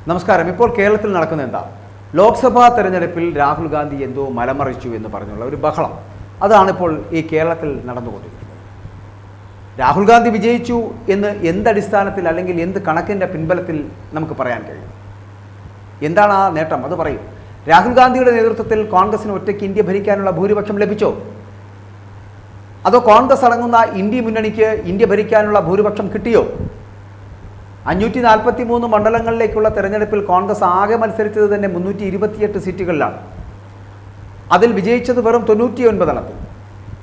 നമസ്കാരം. ഇപ്പോൾ കേരളത്തിൽ നടക്കുന്ന എന്താ? ലോക്സഭാ തെരഞ്ഞെടുപ്പിൽ രാഹുൽ ഗാന്ധി എന്തോ മലമറിച്ചു എന്ന് പറഞ്ഞുള്ള ഒരു ബഹളം. അതാണിപ്പോൾ ഈ കേരളത്തിൽ നടന്നുകൊണ്ടിരിക്കുന്നത്. രാഹുൽ ഗാന്ധി വിജയിച്ചു എന്ന് എന്തടിസ്ഥാനത്തിൽ അല്ലെങ്കിൽ എന്ത് കണക്കിൻ്റെ പിൻബലത്തിൽ നമുക്ക് പറയാൻ കഴിയും? എന്താണ് ആ നേട്ടം? അത് പറയും. രാഹുൽ ഗാന്ധിയുടെ നേതൃത്വത്തിൽ കോൺഗ്രസിന് ഒറ്റയ്ക്ക് ഇന്ത്യ ഭരിക്കാനുള്ള ഭൂരിപക്ഷം ലഭിച്ചോ? അതോ കോൺഗ്രസ് അടങ്ങുന്ന ഇന്ത്യ മുന്നണിക്ക് ഇന്ത്യ ഭരിക്കാനുള്ള ഭൂരിപക്ഷം കിട്ടിയോ? 543 മണ്ഡലങ്ങളിലേക്കുള്ള തെരഞ്ഞെടുപ്പിൽ കോൺഗ്രസ് ആകെ മത്സരിച്ചത് തന്നെ 328 സീറ്റുകളിലാണ്. അതിൽ വിജയിച്ചത് വെറും 99 എണ്ണത്തിൽ.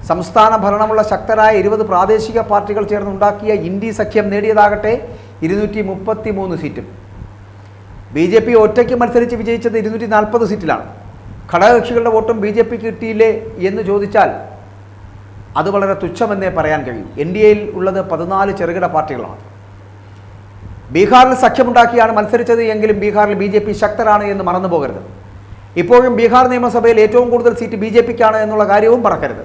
സംസ്ഥാന ഭരണമുള്ള ശക്തരായ 20 പ്രാദേശിക പാർട്ടികൾ ചേർന്നുണ്ടാക്കിയ ഇന്ത്യ സഖ്യം നേടിയതാകട്ടെ 233 സീറ്റും. BJP ഒറ്റയ്ക്ക് മത്സരിച്ച് വിജയിച്ചത് 240 സീറ്റിലാണ്. ഘടകകക്ഷികളുടെ വോട്ടും BJP കിട്ടിയില്ലേ എന്ന് ചോദിച്ചാൽ അത് വളരെ തുച്ഛമെന്നേ പറയാൻ കഴിയും. NDAയിൽ ഉള്ളത് 14 ചെറുകിട പാർട്ടികളാണ്. ബീഹാറിൽ സഖ്യമുണ്ടാക്കിയാണ് മത്സരിച്ചത് എങ്കിലും ബീഹാറിൽ BJP ശക്തരാണ് എന്ന് മറന്നു പോകരുത്. ഇപ്പോഴും ബീഹാർ നിയമസഭയിൽ ഏറ്റവും കൂടുതൽ സീറ്റ് BJPക്കാണ് എന്നുള്ള കാര്യവും മറക്കരുത്.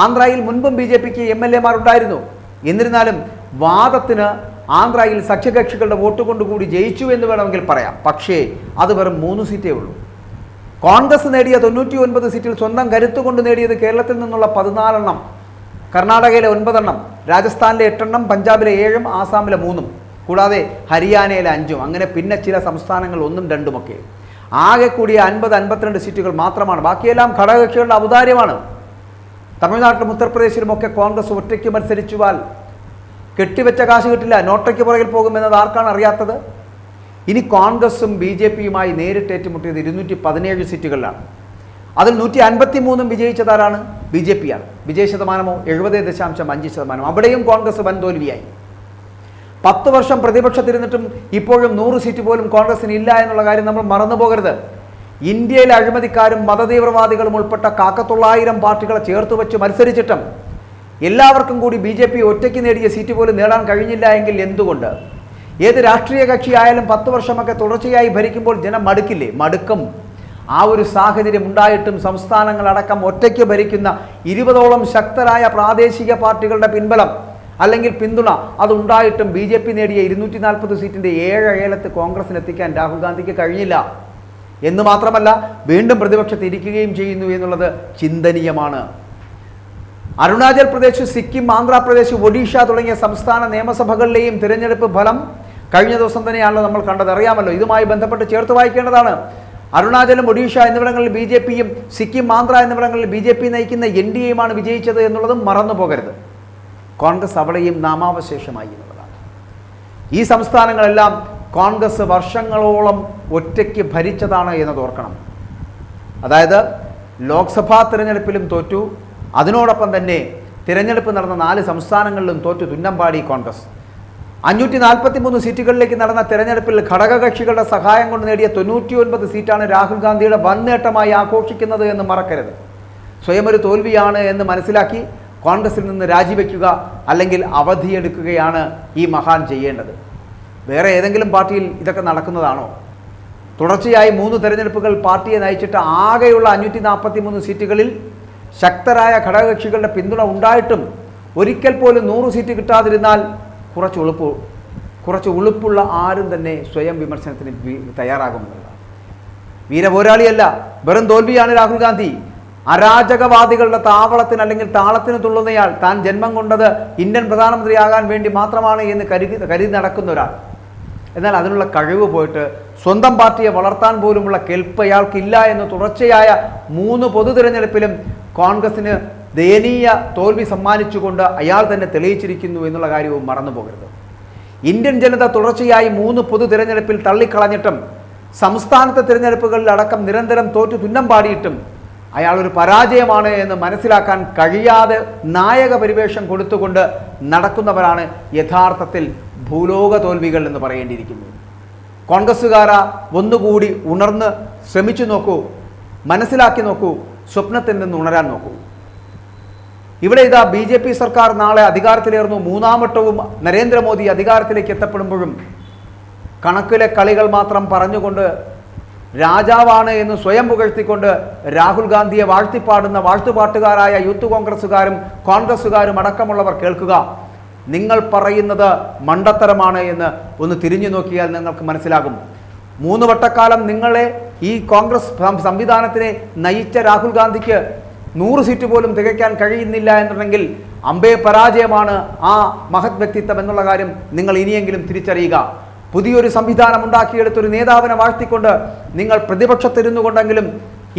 ആന്ധ്രയിൽ മുൻപും BJPക്ക് MLA-മാരുണ്ടായിരുന്നു. എന്നിരുന്നാലും വാദത്തിന് ആന്ധ്രയിൽ സഖ്യകക്ഷികളുടെ വോട്ട് കൊണ്ടുകൂടി ജയിച്ചു എന്ന് വേണമെങ്കിൽ പറയാം. പക്ഷേ അത് വെറും 3 സീറ്റേ ഉള്ളൂ. കോൺഗ്രസ് നേടിയ 99 സീറ്റിൽ സ്വന്തം കരുത്തുകൊണ്ട് നേടിയത് കേരളത്തിൽ നിന്നുള്ള 14 എണ്ണം, കർണാടകയിലെ 9 എണ്ണം, രാജസ്ഥാനിലെ 8 എണ്ണം, പഞ്ചാബിലെ 7, ആസാമിലെ 3, കൂടാതെ ഹരിയാനയിലെ 5. അങ്ങനെ പിന്നെ ചില സംസ്ഥാനങ്ങൾ 1ഉം 2ഉം ഒക്കെ. ആകെ കൂടിയ 50-52 സീറ്റുകൾ മാത്രമാണ്. ബാക്കിയെല്ലാം ഘടകകക്ഷികളുടെ ഔദാര്യമാണ്. തമിഴ്നാട്ടിലും ഉത്തർപ്രദേശിലുമൊക്കെ കോൺഗ്രസ് ഒറ്റയ്ക്ക് മത്സരിച്ചുവാൽ കെട്ടിവെച്ച കാശ് കിട്ടില്ല, നോട്ടയ്ക്ക് പുറകിൽ പോകുമെന്നത് ആർക്കാണ് അറിയാത്തത്? ഇനി കോൺഗ്രസും BJPയുമായി നേരിട്ട് ഏറ്റുമുട്ടിയത് 217 സീറ്റുകളിലാണ്. അതിൽ 153 വിജയിച്ചതാരാണ്? BJPയാണ്. വിജയ ശതമാനമോ 70.5%. അവിടെയും കോൺഗ്രസ് വൻ തോൽവിയായി. 10 വർഷം പ്രതിപക്ഷത്തിരുന്നിട്ടും ഇപ്പോഴും 100 സീറ്റ് പോലും കോൺഗ്രസിന് ഇല്ല എന്നുള്ള കാര്യം നമ്മൾ മറന്നു പോകരുത്. ഇന്ത്യയിലെ അഴിമതിക്കാരും മതതീവ്രവാദികളും ഉൾപ്പെട്ട 1,900 പാർട്ടികളെ ചേർത്ത് വെച്ച് മത്സരിച്ചിട്ടും എല്ലാവർക്കും കൂടി BJP ഒറ്റയ്ക്ക് നേടിയ സീറ്റ് പോലും നേടാൻ കഴിഞ്ഞില്ല എങ്കിൽ എന്തുകൊണ്ട്? ഏത് രാഷ്ട്രീയ കക്ഷിയായാലും 10 വർഷമൊക്കെ തുടർച്ചയായി ഭരിക്കുമ്പോൾ ജനം മടുക്കില്ലേ? മടുക്കും. ആ ഒരു സാഹചര്യം ഉണ്ടായിട്ടും സംസ്ഥാനങ്ങളടക്കം ഒറ്റയ്ക്ക് ഭരിക്കുന്ന 20ഓളം ശക്തരായ പ്രാദേശിക പാർട്ടികളുടെ പിൻബലം അല്ലെങ്കിൽ പിന്തുണ അതുണ്ടായിട്ടും BJP നേടിയ 240 സീറ്റിൻ്റെ 7 ഏലത്ത് കോൺഗ്രസിന് എത്തിക്കാൻ രാഹുൽ ഗാന്ധിക്ക് കഴിഞ്ഞില്ല. എന്ന് മാത്രമല്ല, വീണ്ടും പ്രതിപക്ഷത്ത് ഇരിക്കുകയും ചെയ്യുന്നു എന്നുള്ളത് ചിന്തനീയമാണ്. അരുണാചൽ പ്രദേശ്, സിക്കിം, ആന്ധ്രാപ്രദേശ്, ഒഡീഷ തുടങ്ങിയ സംസ്ഥാന നിയമസഭകളിലെയും തിരഞ്ഞെടുപ്പ് ഫലം കഴിഞ്ഞ ദിവസം തന്നെയാണല്ലോ നമ്മൾ കണ്ടത്. അറിയാമല്ലോ. ഇതുമായി ബന്ധപ്പെട്ട് ചേർത്ത് വായിക്കേണ്ടതാണ്. അരുണാചലും ഒഡീഷ എന്നിവിടങ്ങളിൽ BJPയും സിക്കിം, ആന്ധ്ര എന്നിവിടങ്ങളിൽ BJP നയിക്കുന്ന NDAയുമാണ് വിജയിച്ചത് എന്നുള്ളതും മറന്നു പോകരുത്. കോൺഗ്രസ് അവിടെയും നാമാവശേഷമായി എന്നുള്ളതാണ്. ഈ സംസ്ഥാനങ്ങളെല്ലാം കോൺഗ്രസ് വർഷങ്ങളോളം ഒറ്റയ്ക്ക് ഭരിച്ചതാണ് എന്നത് ഓർക്കണം. അതായത് ലോക്സഭാ തിരഞ്ഞെടുപ്പിലും തോറ്റു, അതിനോടൊപ്പം തന്നെ തിരഞ്ഞെടുപ്പ് നടന്ന 4 സംസ്ഥാനങ്ങളിലും തോറ്റു തുന്നമ്പാടി കോൺഗ്രസ്. 543 സീറ്റുകളിലേക്ക് നടന്ന തിരഞ്ഞെടുപ്പിൽ ഘടകകക്ഷികളുടെ സഹായം കൊണ്ട് നേടിയ 99 സീറ്റാണ് രാഹുൽ ഗാന്ധിയുടെ വൻ നേട്ടമായി ആഘോഷിക്കുന്നത് എന്ന് മറക്കരുത്. സ്വയം ഒരു തോൽവിയാണ് എന്ന് മനസ്സിലാക്കി കോൺഗ്രസിൽ നിന്ന് രാജിവെക്കുക അല്ലെങ്കിൽ അവധിയെടുക്കുകയാണ് ഈ മഹാൻ ചെയ്യേണ്ടത്. വേറെ ഏതെങ്കിലും പാർട്ടിയിൽ ഇതൊക്കെ നടക്കുന്നതാണോ? തുടർച്ചയായി 3 തെരഞ്ഞെടുപ്പുകൾ പാർട്ടിയെ നയിച്ചിട്ട് ആകെയുള്ള 543 സീറ്റുകളിൽ ശക്തരായ ഘടകകക്ഷികളുടെ പിന്തുണ ഉണ്ടായിട്ടും ഒരിക്കൽ പോലും 100 സീറ്റ് കിട്ടാതിരുന്നാൽ കുറച്ച് ഉളുപ്പുള്ള ആരും തന്നെ സ്വയം വിമർശനത്തിന് തയ്യാറാകുമെന്നുള്ളതാണ്. വീരപോരാളിയല്ല, വെറും തോൽവിയാണ് രാഹുൽ ഗാന്ധി. അരാജകവാദികളുടെ താവളത്തിന് അല്ലെങ്കിൽ താളത്തിന് തുള്ളുന്നയാൾ. താൻ ജന്മം കൊണ്ടത് ഇന്ത്യൻ പ്രധാനമന്ത്രിയാകാൻ വേണ്ടി മാത്രമാണ് എന്ന് കരുതി നടക്കുന്ന ഒരാൾ. എന്നാൽ അതിനുള്ള കഴിവ് പോയിട്ട് സ്വന്തം പാർട്ടിയെ വളർത്താൻ പോലുമുള്ള കെൽപ്പ് അയാൾക്കില്ല എന്ന് തുടർച്ചയായ 3 പൊതു തിരഞ്ഞെടുപ്പിലും കോൺഗ്രസിന് ദയനീയ തോൽവി സമ്മാനിച്ചുകൊണ്ട് അയാൾ തന്നെ തെളിയിച്ചിരിക്കുന്നു എന്നുള്ള കാര്യവും മറന്നു പോകരുത്. ഇന്ത്യൻ ജനത തുടർച്ചയായി 3 പൊതു തിരഞ്ഞെടുപ്പിൽ തള്ളിക്കളഞ്ഞിട്ടും സംസ്ഥാനത്തെ തിരഞ്ഞെടുപ്പുകളിൽ അടക്കം നിരന്തരം തോറ്റു തുന്നം പാടിയിട്ടും അയാളൊരു പരാജയമാണ് എന്ന് മനസ്സിലാക്കാൻ കഴിയാതെ നായക പരിവേഷം കൊടുത്തുകൊണ്ട് നടക്കുന്നവരാണ് യഥാർത്ഥത്തിൽ ഭൂലോക തോൽവികൾ എന്ന് പറയേണ്ടിയിരിക്കുന്നു. കോൺഗ്രസ്സുകാരാ, ഒന്നുകൂടി ഉണർന്ന് ശ്രമിച്ചു നോക്കൂ, മനസ്സിലാക്കി നോക്കൂ, സ്വപ്നത്തിൽ നിന്ന് ഉണരാൻ നോക്കൂ. ഇവിടെ ഇതാ BJP സർക്കാർ നാളെ അധികാരത്തിലേറുന്നു. 3ാം വട്ടവും നരേന്ദ്രമോദി അധികാരത്തിലേക്ക് എത്തപ്പെടുമ്പോഴും കണക്കിലെ കളികൾ മാത്രം പറഞ്ഞുകൊണ്ട് രാജാവാണ് എന്ന് സ്വയം പുകഴ്ത്തിക്കൊണ്ട് രാഹുൽ ഗാന്ധിയെ വാഴ്ത്തിപ്പാടുന്ന വാഴ്ത്തുപാട്ടുകാരായ യൂത്ത് കോൺഗ്രസ്സുകാരും കോൺഗ്രസ്സുകാരും അടക്കമുള്ളവർ കേൾക്കുക. നിങ്ങൾ പറയുന്നത് മണ്ടത്തരമാണ് എന്ന് ഒന്ന് തിരിഞ്ഞു നോക്കിയാൽ നിങ്ങൾക്ക് മനസ്സിലാകും. 3 വട്ടക്കാലം നിങ്ങളെ ഈ കോൺഗ്രസ് സംവിധാനത്തിനെ നയിച്ച രാഹുൽ ഗാന്ധിക്ക് 100 സീറ്റ് പോലും തികയ്ക്കാൻ കഴിയുന്നില്ല എന്നുണ്ടെങ്കിൽ അമ്പേ പരാജയമാണ് ആ മഹത് വ്യക്തിത്വം എന്നുള്ള കാര്യം നിങ്ങൾ ഇനിയെങ്കിലും തിരിച്ചറിയുക. പുതിയൊരു സംവിധാനം ഉണ്ടാക്കിയെടുത്തൊരു നേതാവിനെ വാഴ്ത്തിക്കൊണ്ട് നിങ്ങൾ പ്രതിപക്ഷത്തിരുന്നു കൊണ്ടെങ്കിലും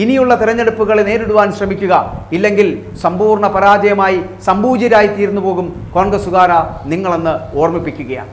ഇനിയുള്ള തെരഞ്ഞെടുപ്പുകളെ നേരിടുവാൻ ശ്രമിക്കുക. ഇല്ലെങ്കിൽ സമ്പൂർണ്ണ പരാജയമായി സംപൂജ്യരായി തീർന്നു പോകും കോൺഗ്രസുകാര നിങ്ങളെന്ന് ഓർമ്മിപ്പിക്കുകയാണ്.